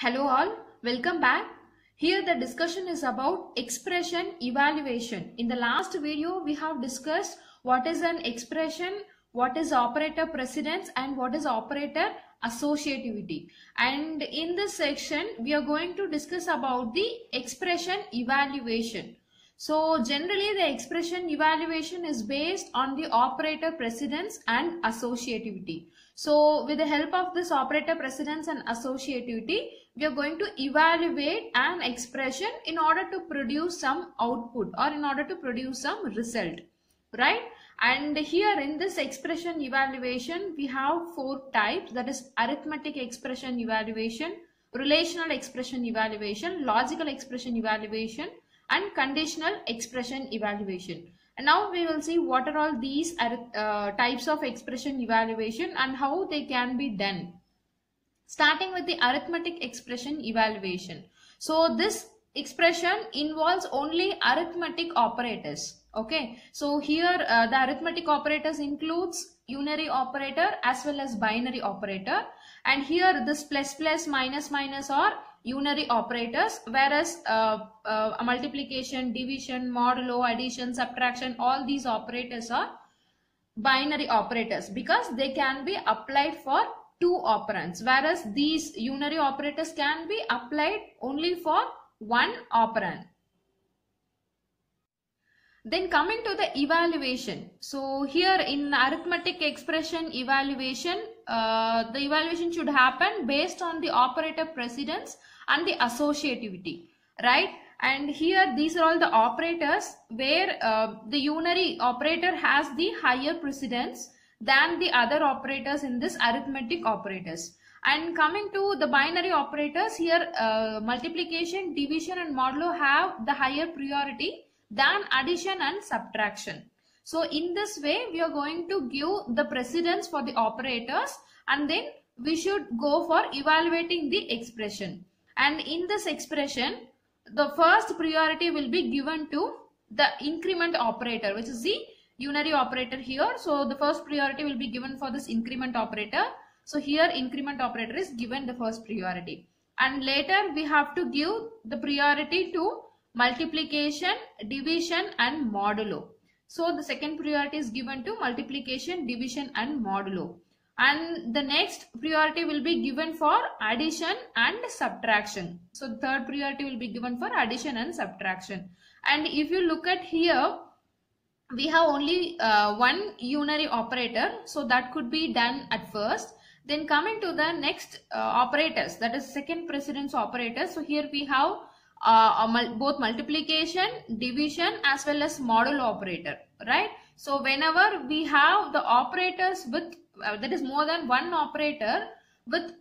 Hello all, welcome back. Here the discussion is about expression evaluation. In the last video we have discussed what is an expression, what is operator precedence and what is operator associativity. And in this section we are going to discuss about the expression evaluation. So generally the expression evaluation is based on the operator precedence and associativity. So with the help of this operator precedence and associativity, we are going to evaluate an expression in order to produce some output or in order to produce some result, right? And here in this expression evaluation, we have four types, that is arithmetic expression evaluation, relational expression evaluation, logical expression evaluation, and conditional expression evaluation. And now we will see what are all these types of expression evaluation and how they can be done. Starting with the arithmetic expression evaluation. So this expression involves only arithmetic operators. Okay, so here the arithmetic operators includes unary operator as well as binary operator, and here this plus plus minus minus are unary operators, whereas multiplication, division, modulo, addition, subtraction, all these operators are binary operators because they can be applied for two operands, whereas these unary operators can be applied only for one operand. Then coming to the evaluation. So here in arithmetic expression evaluation, the evaluation should happen based on the operator precedence and the associativity, right? And here these are all the operators where the unary operator has the higher precedence than the other operators in this arithmetic operators. And coming to the binary operators, here multiplication, division and modulo have the higher priority than addition and subtraction. So in this way we are going to give the precedence for the operators and then we should go for evaluating the expression. And in this expression the first priority will be given to the increment operator, which is the unary operator here. So the first priority will be given for this increment operator. So here increment operator is given the first priority, and later we have to give the priority to multiplication, division and modulo. So the second priority is given to multiplication, division and modulo, and the next priority will be given for addition and subtraction. So the third priority will be given for addition and subtraction. And if you look at here, we have only one unary operator, so that could be done at first. Then coming to the next operators, that is second precedence operators. So here we have both multiplication, division as well as modulo operator, right? So whenever we have the operators with that is more than one operator with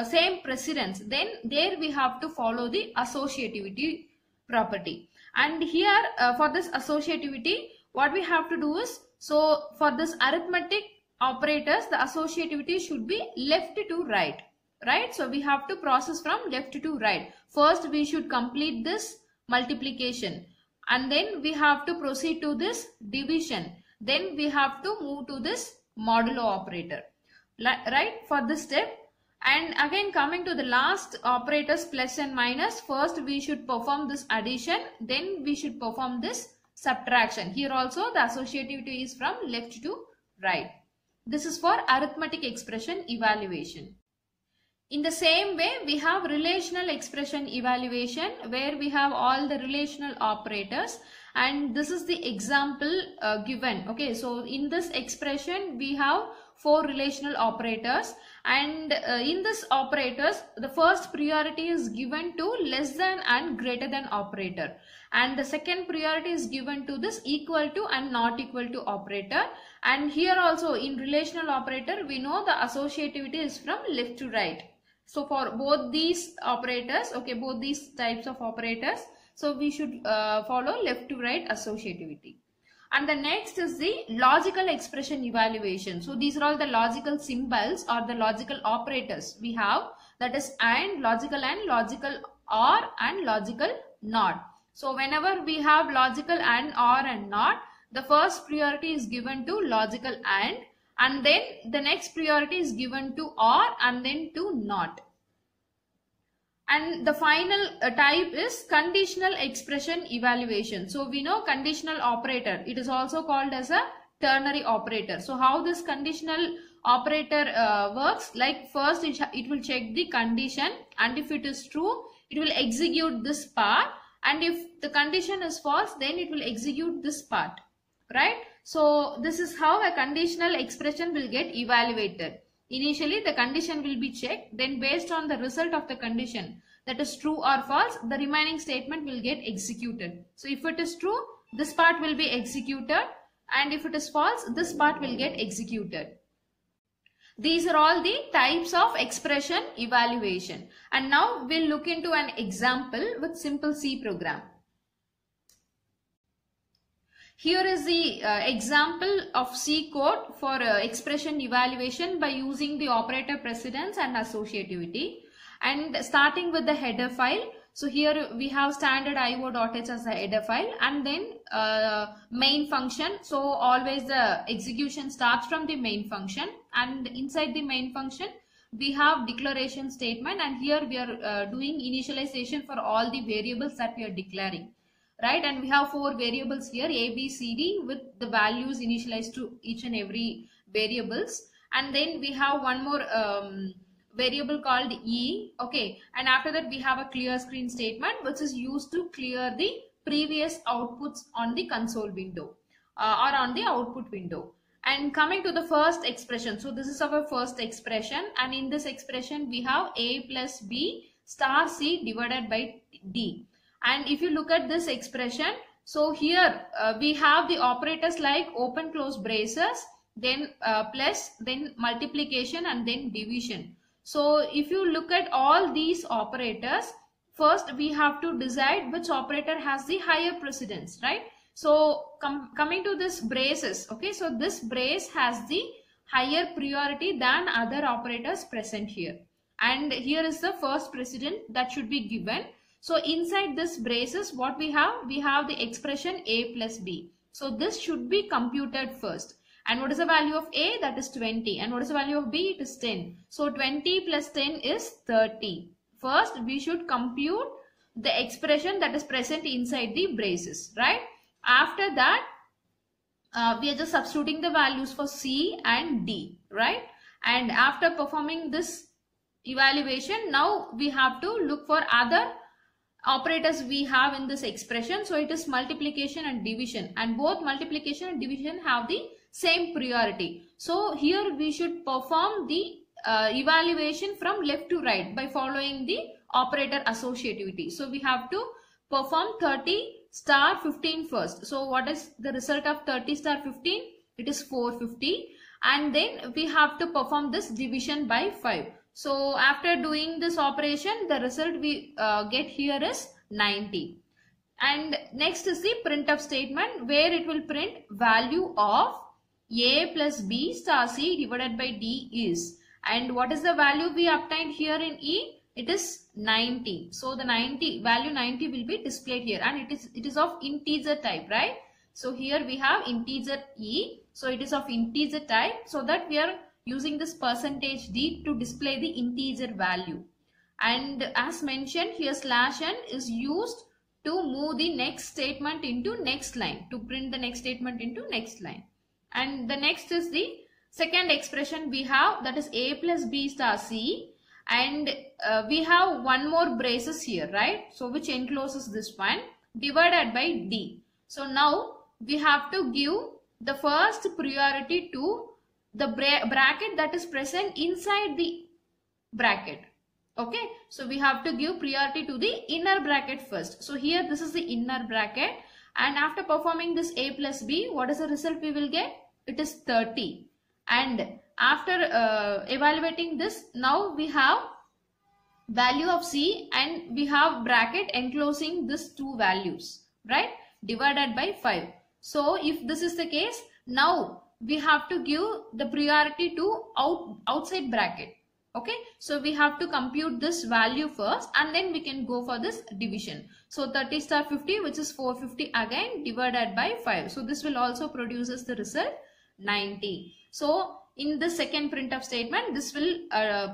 same precedence, then there we have to follow the associativity property. And here for this associativity, what we have to do is, so for this arithmetic operators, the associativity should be left to right, right? So we have to process from left to right. First we should complete this multiplication and then we have to proceed to this division. Then we have to move to this modulo operator, right, for this step. And again coming to the last operators plus and minus, first we should perform this addition, then we should perform this subtraction. Here also the associativity is from left to right. This is for arithmetic expression evaluation. In the same way we have relational expression evaluation where we have all the relational operators, and this is the example given. Okay, so in this expression we have four relational operators, and in this operators the first priority is given to less than and greater than operator, and the second priority is given to this equal to and not equal to operator. And here also in relational operator we know the associativity is from left to right. So for both these operators, okay, both these types of operators, so we should follow left to right associativity. And the next is the logical expression evaluation. So these are all the logical symbols or the logical operators we have, that is and, logical or and logical not. So whenever we have logical and, or and not, the first priority is given to logical and then the next priority is given to or and then to not. And the final type is conditional expression evaluation. So we know conditional operator, it is also called as a ternary operator. So how this conditional operator works, like first it will check the condition, and if it is true it will execute this part, and if the condition is false then it will execute this part, right? So this is how a conditional expression will get evaluated. Initially the condition will be checked, then based on the result of the condition, that is true or false, the remaining statement will get executed. So if it is true, this part will be executed, and if it is false, this part will get executed. These are all the types of expression evaluation. And now we'll look into an example with simple C program. Here is the example of C code for expression evaluation by using the operator precedence and associativity. And starting with the header file. So here we have standard io.h as the header file, and then main function. So always the execution starts from the main function, and inside the main function we have declaration statement, and here we are doing initialization for all the variables that we are declaring, right? And we have 4 variables here, A, B, C, D, with the values initialized to each and every variables. And then we have one more variable called E, okay, and after that we have a clear screen statement which is used to clear the previous outputs on the console window or on the output window. And coming to the first expression, so this is our first expression, and in this expression we have A plus B star C divided by D. And if you look at this expression, so here we have the operators like open close braces, then plus, then multiplication, and then division. So if you look at all these operators, first we have to decide which operator has the higher precedence, right? So coming to this braces, okay, so this brace has the higher priority than other operators present here. And here is the first precedent that should be given. So inside this braces, what we have the expression A plus B. So this should be computed first. And what is the value of A? That is 20. And what is the value of B? It is 10. So 20 plus 10 is 30. First, we should compute the expression that is present inside the braces, right? After that, we are just substituting the values for C and D, right? And after performing this evaluation, now we have to look for other operators we have in this expression. So it is multiplication and division, and both multiplication and division have the same priority. So here we should perform the evaluation from left to right by following the operator associativity. So we have to perform 30 star 15 first. So what is the result of 30 star 15? It is 450. And then we have to perform this division by 5. So after doing this operation, the result we get here is 90. And next is the printf statement, where it will print value of A plus B star C divided by D is. And what is the value we obtained here in E? It is 90. So the value 90 will be displayed here, and it is of integer type, right? So here we have integer E. So it is of integer type, so that we are using this percentage %d to display the integer value. And as mentioned here, /n is used to move the next statement into next line, to print the next statement into next line. And the next is the second expression we have, that is A plus B star C. And we have one more braces here, right? So which encloses this one, divided by D. So now we have to give the first priority to the bracket that is present inside the bracket. Okay, so we have to give priority to the inner bracket first. So here this is the inner bracket, and after performing this A plus B, what is the result we will get? It is 30. And after evaluating this, now we have value of C, and we have bracket enclosing these two values, right? Divided by 5. So if this is the case, now we have to give the priority to outside bracket. Okay, so we have to compute this value first, and then we can go for this division. So 30 star 50, which is 450 again, divided by 5. So this will also produces the result 90. So in the second printf statement, this will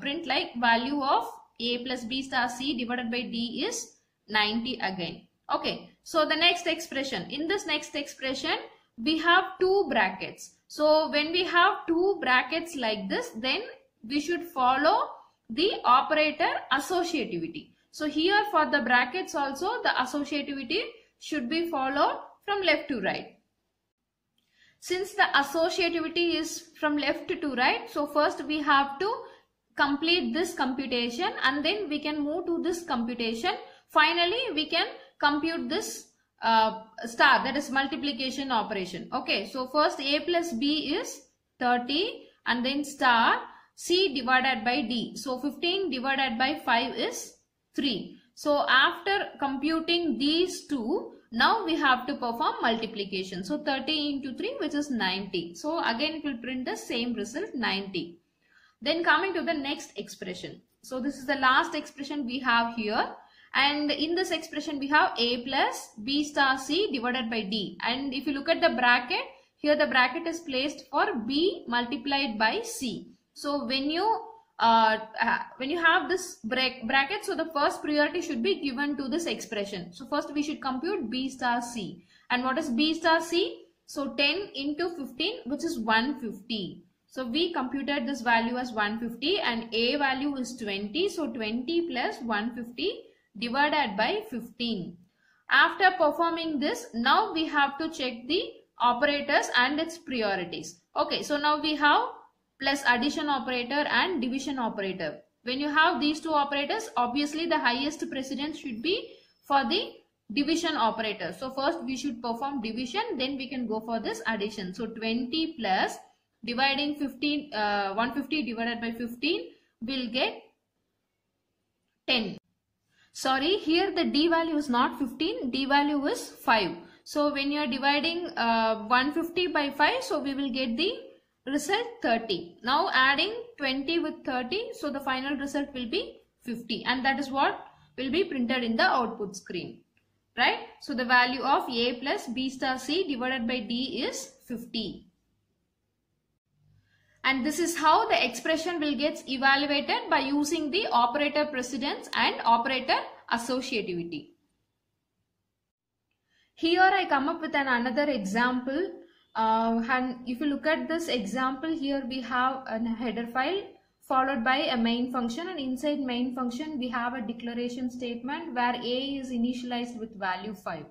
print like value of a plus b star c divided by d is 90 again. Okay, so the next expression, in this next expression we have two brackets. So when we have two brackets like this, then we should follow the operator associativity. So here for the brackets also the associativity should be followed from left to right. Since the associativity is from left to right, so first we have to complete this computation and then we can move to this computation. Finally, we can compute this star, that is multiplication operation. Okay, so first a plus b is 30 and then star c divided by d. So 15 divided by 5 is 3. So after computing these two, now we have to perform multiplication. So 30 into 3, which is 90. So again it will print the same result, 90. Then coming to the next expression. So this is the last expression we have here. And in this expression we have a plus b star c divided by d. And if you look at the bracket, here the bracket is placed for b multiplied by c. So when you have this bracket, so the first priority should be given to this expression. So first we should compute b star c. And what is b star c? So 10 into 15, which is 150. So we computed this value as 150 and a value is 20. So 20 plus 150 divided by 15. After performing this, now we have to check the operators and its priorities. Okay, so now we have plus addition operator and division operator. When you have these two operators, obviously the highest precedence should be for the division operator. So first we should perform division, then we can go for this addition. So 20 plus dividing 150 divided by 15 will get 10. Sorry, here the d value is not 15, d value is 5. So when you are dividing 150 by 5, so we will get the result 30. Now adding 20 with 30, so the final result will be 50, and that is what will be printed in the output screen, right? So the value of a plus b star c divided by d is 50. And this is how the expression will get evaluated by using the operator precedence and operator associativity. Here I come up with another example. And if you look at this example, here we have a header file followed by a main function, and inside main function we have a declaration statement where a is initialized with value 5.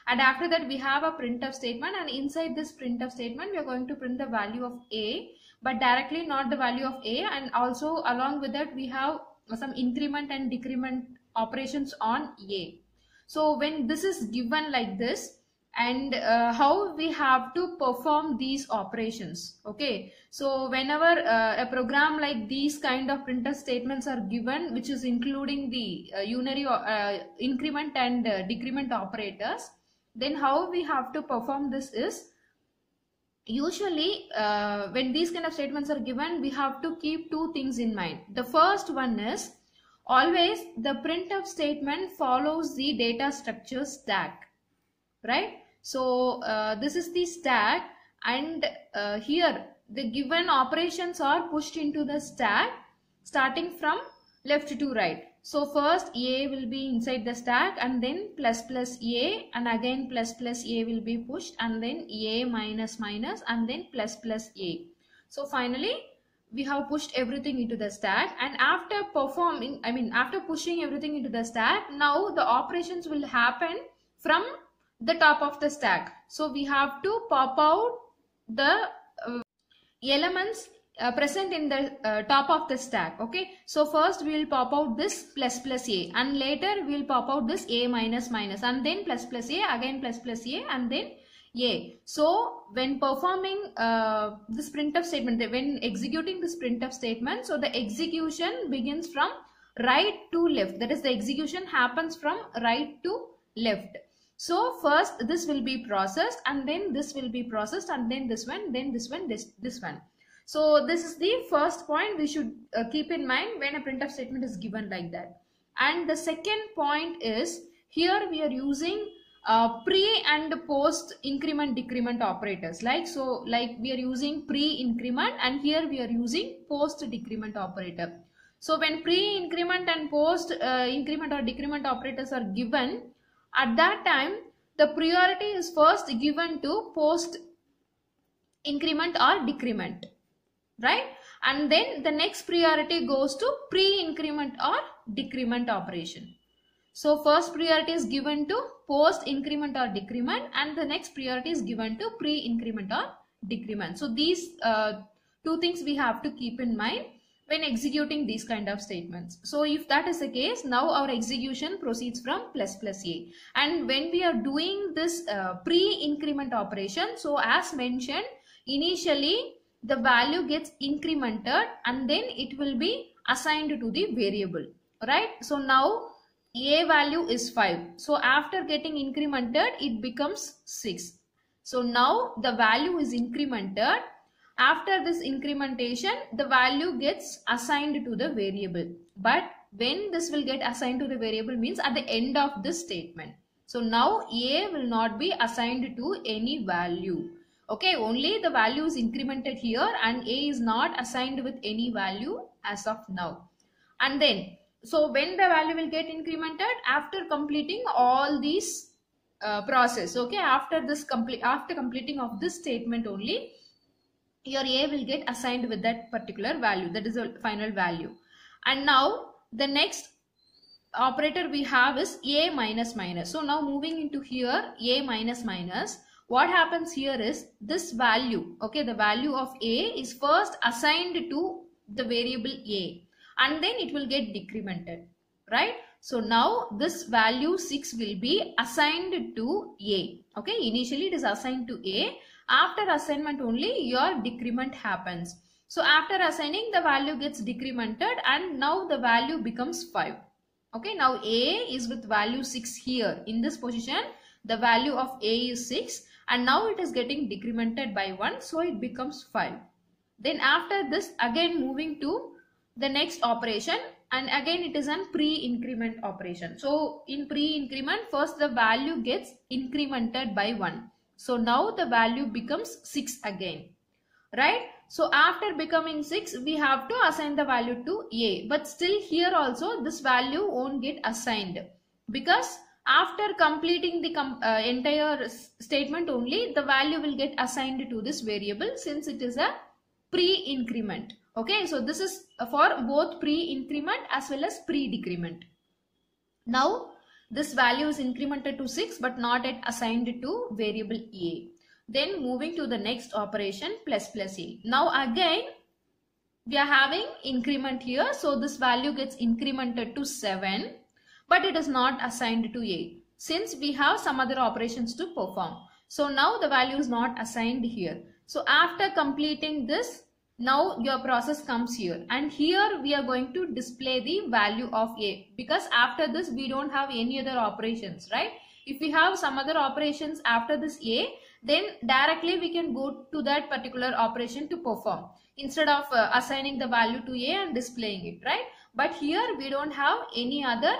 And after that we have a printf statement, and inside this printf statement we are going to print the value of a, but directly not the value of a, and also along with that we have some increment and decrement operations on a. So when this is given like this, and how we have to perform these operations. Okay, so whenever a program like these kind of printf statements are given, which is including the unary increment and decrement operators, then how we have to perform this is, usually when these kind of statements are given, we have to keep two things in mind. The first one is, always the printf statement follows the data structure stack, right? So this is the stack, and here the given operations are pushed into the stack starting from left to right. So first a will be inside the stack, and then plus plus a, and again plus plus a will be pushed, and then a minus minus, and then plus plus a. So finally we have pushed everything into the stack, and after pushing everything into the stack, now the operations will happen from the top of the stack. So we have to pop out the elements present in the top of the stack. Okay, so first we will pop out this plus plus a, and later we will pop out this a minus minus, and then plus plus a, again plus plus a, and then a. So when performing this printf statement, when executing this printf statement, so the execution begins from right to left, that is the execution happens from right to left. So first this will be processed, and then this will be processed, and then this one, then this one, this one. So this is the first point we should keep in mind when a printf statement is given like that. And the second point is, here we are using pre and post increment decrement operators, like we are using pre increment, and here we are using post decrement operator. So when pre-increment and post-increment or decrement operators are given, at that time the priority is first given to post-increment or decrement, right? And then the next priority goes to pre-increment or decrement operation. So first priority is given to post-increment or decrement, and the next priority is given to pre-increment or decrement. So these two things we have to keep in mind when executing these kind of statements. So if that is the case, now our execution proceeds from plus a. And when we are doing this pre-increment operation, so as mentioned, initially the value gets incremented and then it will be assigned to the variable, right? So now a value is 5. So after getting incremented, it becomes 6. So now the value is incremented. After this incrementation, the value gets assigned to the variable. But when this will get assigned to the variable means at the end of this statement. So now a will not be assigned to any value. Okay, only the value is incremented here and a is not assigned with any value as of now. And then, so when the value will get incremented? After completing all these process. Okay, after completing of this statement only, your a will get assigned with that particular value. That is the final value. And now the next operator we have is a minus minus. So now moving into here, a minus minus. What happens here is this value, okay, the value of a is first assigned to the variable a and then it will get decremented, right? So now this value 6 will be assigned to a. Okay, initially it is assigned to a. After assignment only your decrement happens. So after assigning, the value gets decremented and now the value becomes 5. Okay, now a is with value 6 here. In this position, the value of a is 6 and now it is getting decremented by 1. So it becomes 5. Then after this, again moving to the next operation, and again it is an pre-increment operation. So in pre-increment, first the value gets incremented by 1. So now the value becomes 6 again, right? So after becoming 6, we have to assign the value to a. But still here also this value won't get assigned because after completing the entire statement only, the value will get assigned to this variable since it is a pre-increment. Okay, so this is for both pre-increment as well as pre-decrement. Now this value is incremented to 6 but not yet assigned to variable a. Then moving to the next operation, plus a. Now again we are having increment here. So this value gets incremented to 7 but it is not assigned to a since we have some other operations to perform. So now the value is not assigned here. So after completing this, now your process comes here and here we are going to display the value of a because after this we don't have any other operations, right? If we have some other operations after this a, then directly we can go to that particular operation to perform instead of assigning the value to a and displaying it, right? But here we don't have any other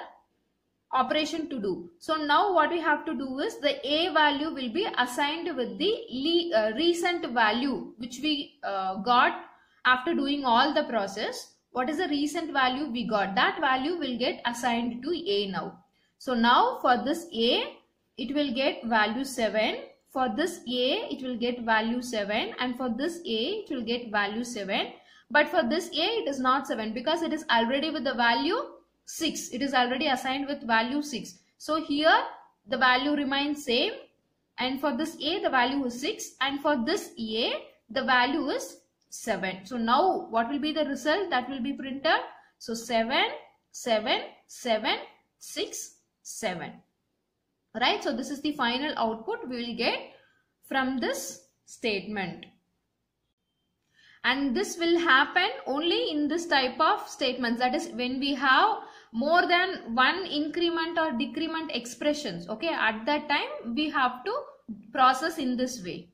operation to do. So now what we have to do is the a value will be assigned with the recent value which we got after doing all the process. What is the recent value we got? That value will get assigned to a now. So now for this a, it will get value 7. For this a, it will get value 7 and for this a, it will get value 7. But for this a, it is not 7 because it is already with the value 6. It is already assigned with value 6. So here the value remains same and for this a the value is 6 and for this a the value is 7. So now what will be the result that will be printed? So 7, 7, 7, 6, 7. Right? So this is the final output we will get from this statement. And this will happen only in this type of statements, that is when we have more than one increment or decrement expressions. Okay, at that time we have to process in this way.